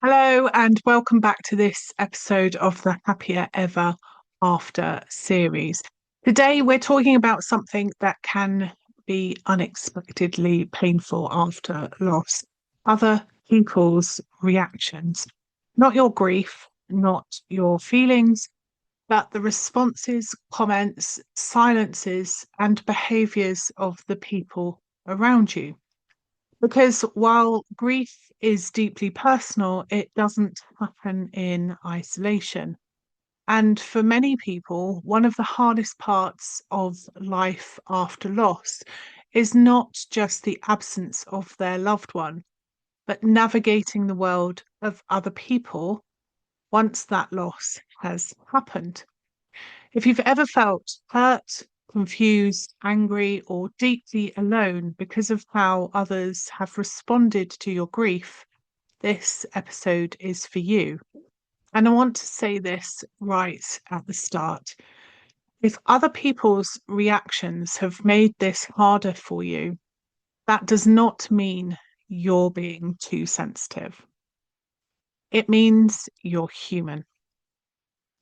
Hello, and welcome back to this episode of the Happier Ever After series. Today, we're talking about something that can be unexpectedly painful after loss, other people's reactions. Not your grief, not your feelings, but the responses, comments, silences, and behaviours of the people around you. Because while grief is deeply personal, it doesn't happen in isolation. And for many people, one of the hardest parts of life after loss is not just the absence of their loved one, but navigating the world of other people once that loss has happened. If you've ever felt hurt, confused, angry, or deeply alone because of how others have responded to your grief, this episode is for you. And I want to say this right at the start. If other people's reactions have made this harder for you, that does not mean you're being too sensitive. It means you're human.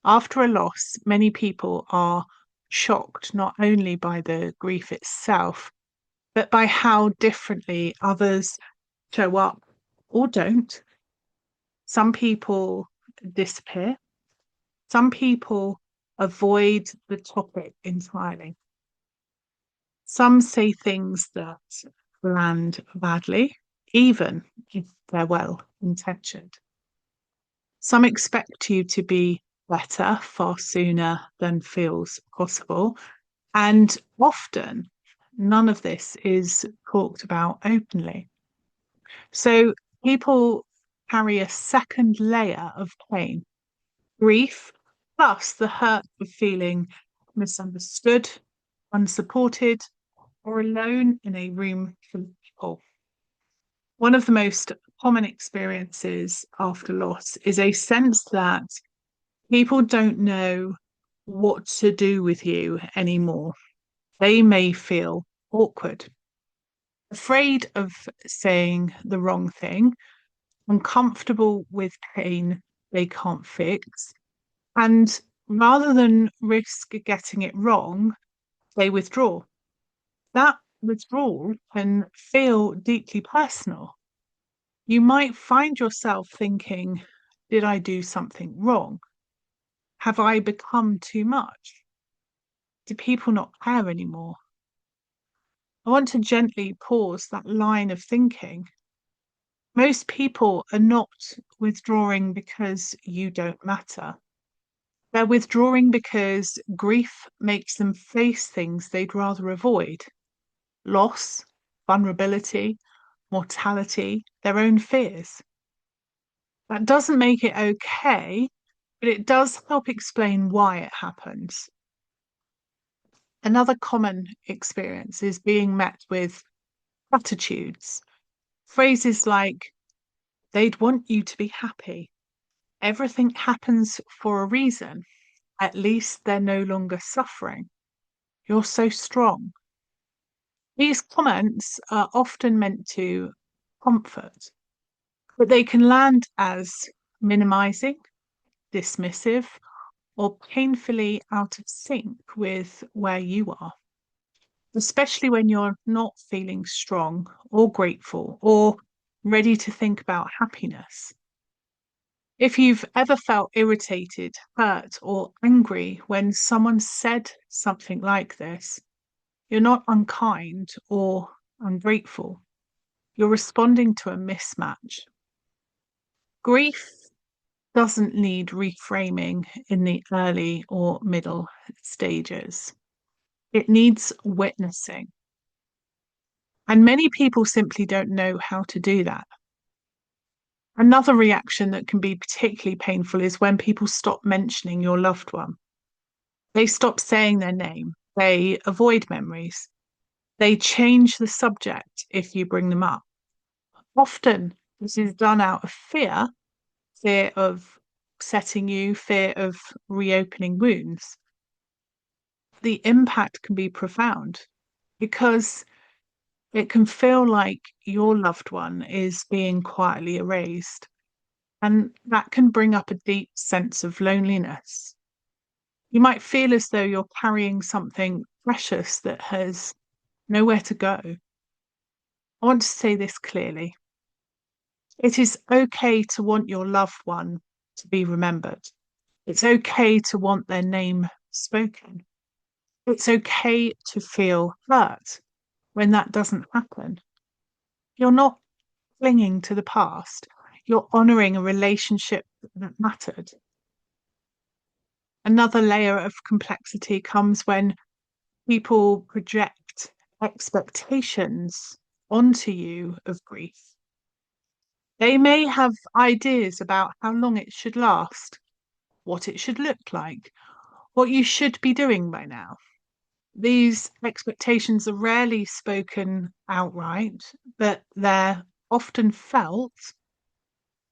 After a loss, many people are shocked not only by the grief itself, but by how differently others show up or don't. Some people disappear, some people avoid the topic entirely. Some say things that land badly, even if they're well intentioned. Some expect you to be better far sooner than feels possible. And often, none of this is talked about openly. So people carry a second layer of pain, grief, plus the hurt of feeling misunderstood, unsupported, or alone in a room full of people. One of the most common experiences after loss is a sense that people don't know what to do with you anymore. They may feel awkward, afraid of saying the wrong thing, uncomfortable with pain they can't fix, and rather than risk getting it wrong, they withdraw. That withdrawal can feel deeply personal. You might find yourself thinking, did I do something wrong? Have I become too much? Do people not care anymore? I want to gently pause that line of thinking. Most people are not withdrawing because you don't matter. They're withdrawing because grief makes them face things they'd rather avoid: loss, vulnerability, mortality, their own fears. That doesn't make it okay, but it does help explain why it happens. Another common experience is being met with platitudes, phrases like, they'd want you to be happy. Everything happens for a reason. At least they're no longer suffering. You're so strong. These comments are often meant to comfort, but they can land as minimizing, dismissive, or painfully out of sync with where you are, especially when you're not feeling strong or grateful or ready to think about happiness. If you've ever felt irritated, hurt, or angry when someone said something like this, you're not unkind or ungrateful. You're responding to a mismatch. Grief doesn't need reframing in the early or middle stages. It needs witnessing. And many people simply don't know how to do that. Another reaction that can be particularly painful is when people stop mentioning your loved one. They stop saying their name. They avoid memories. They change the subject if you bring them up. Often, this is done out of fear, fear of upsetting you, fear of reopening wounds. The impact can be profound because it can feel like your loved one is being quietly erased. and that can bring up a deep sense of loneliness. You might feel as though you're carrying something precious that has nowhere to go. I want to say this clearly. It is okay to want your loved one to be remembered. It's okay to want their name spoken. It's okay to feel hurt when that doesn't happen. You're not clinging to the past. You're honoring a relationship that mattered. Another layer of complexity comes when people project expectations onto you of grief. They may have ideas about how long it should last, what it should look like, what you should be doing by now. These expectations are rarely spoken outright, but they're often felt.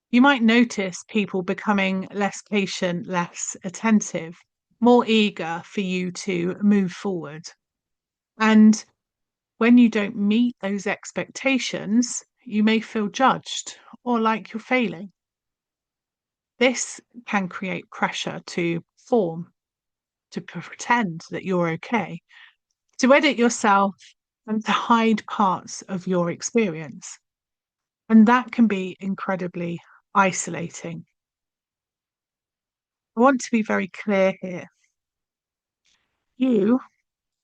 You might notice people becoming less patient, less attentive, more eager for you to move forward. And when you don't meet those expectations, you may feel judged or like you're failing. This can create pressure to perform, to pretend that you're okay, to edit yourself, and to hide parts of your experience. And that can be incredibly isolating. I want to be very clear here. You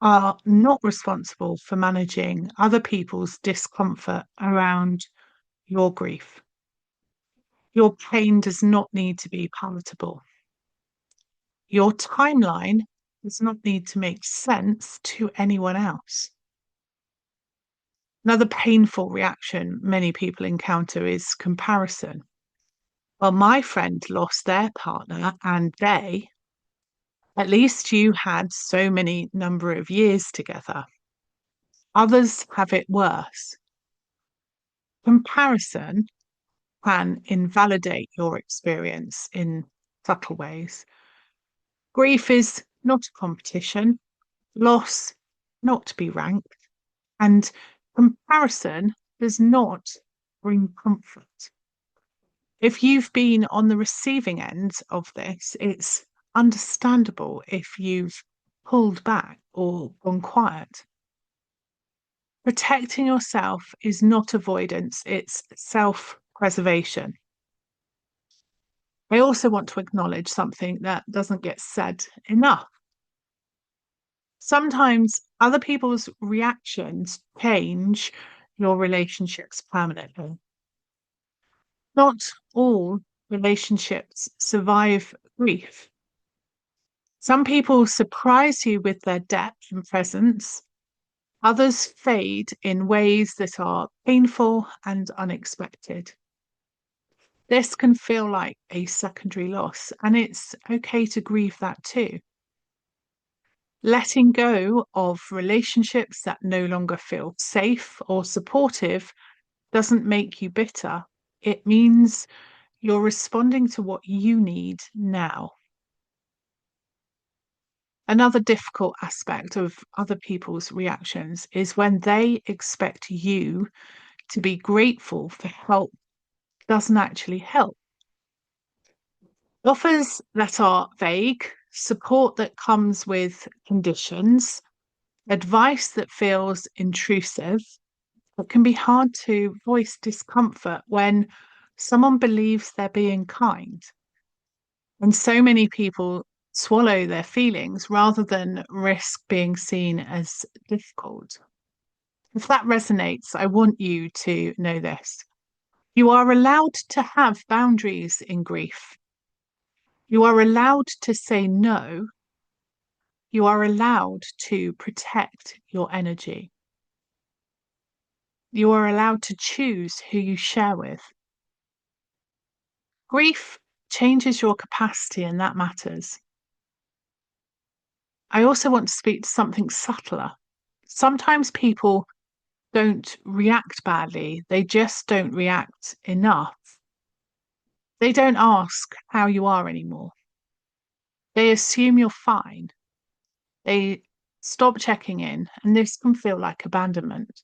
are not responsible for managing other people's discomfort around your grief. Your pain does not need to be palatable. Your timeline does not need to make sense to anyone else. Another painful reaction many people encounter is comparison. Well, my friend lost their partner and at least you had so many number of years together. Others have it worse. Comparison can invalidate your experience in subtle ways. Grief is not a competition, loss not to be ranked, and comparison does not bring comfort. If you've been on the receiving end of this, it's understandable if you've pulled back or gone quiet. Protecting yourself is not avoidance, it's self-preservation. I also want to acknowledge something that doesn't get said enough. Sometimes other people's reactions change your relationships permanently. Not all relationships survive grief. Some people surprise you with their depth and presence. Others fade in ways that are painful and unexpected. This can feel like a secondary loss, and it's okay to grieve that too. Letting go of relationships that no longer feel safe or supportive doesn't make you bitter. It means you're responding to what you need now. Another difficult aspect of other people's reactions is when they expect you to be grateful for help doesn't actually help. Offers that are vague, support that comes with conditions, advice that feels intrusive. It can be hard to voice discomfort when someone believes they're being kind. And so many people swallow their feelings rather than risk being seen as difficult. If that resonates, I want you to know this. You are allowed to have boundaries in grief. You are allowed to say no. You are allowed to protect your energy. You are allowed to choose who you share with. Grief changes your capacity, and that matters. I also want to speak to something subtler. Sometimes people don't react badly, they just don't react enough. They don't ask how you are anymore. They assume you're fine. They stop checking in, and this can feel like abandonment.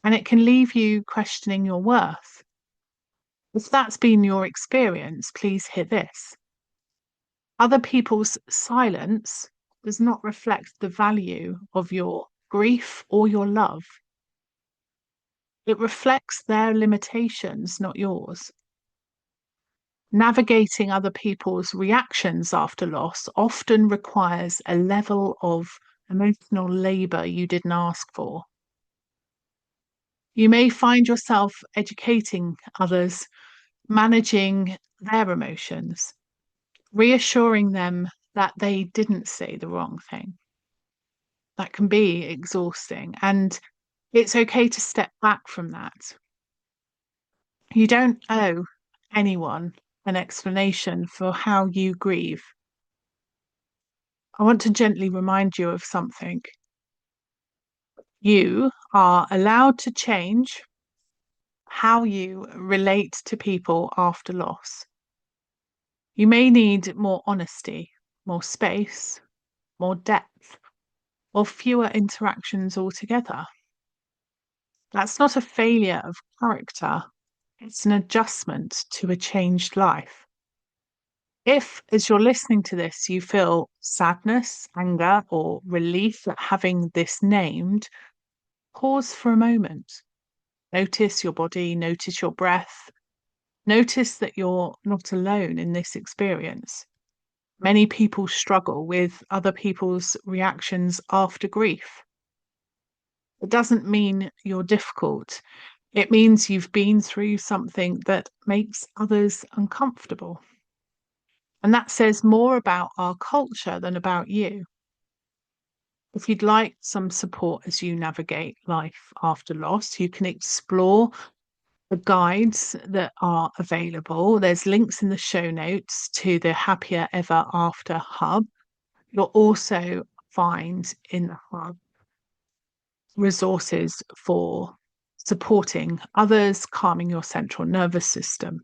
And it can leave you questioning your worth. If that's been your experience, please hear this. Other people's silence does not reflect the value of your grief or your love. It reflects their limitations, not yours. Navigating other people's reactions after loss often requires a level of emotional labor you didn't ask for. You may find yourself educating others, managing their emotions, reassuring them that they didn't say the wrong thing. That can be exhausting, and it's okay to step back from that. You don't owe anyone an explanation for how you grieve. I want to gently remind you of something. You are allowed to change how you relate to people after loss. You may need more honesty, more space, more depth, or fewer interactions altogether. That's not a failure of character, it's an adjustment to a changed life. If, as you're listening to this, you feel sadness, anger, or relief at having this named, pause for a moment. Notice your body, notice your breath, notice that you're not alone in this experience. Many people struggle with other people's reactions after grief. It doesn't mean you're difficult. It means you've been through something that makes others uncomfortable. And that says more about our culture than about you. If you'd like some support as you navigate life after loss, you can explore the guides that are available. There's links in the show notes to the Happier Ever After Hub. You'll also find in the hub resources for supporting others, calming your central nervous system.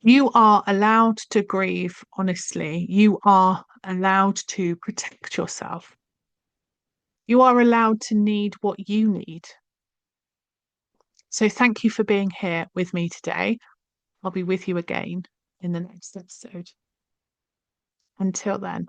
You are allowed to grieve honestly. You are allowed to protect yourself. You are allowed to need what you need. So thank you for being here with me today. I'll be with you again in the next episode. Until then.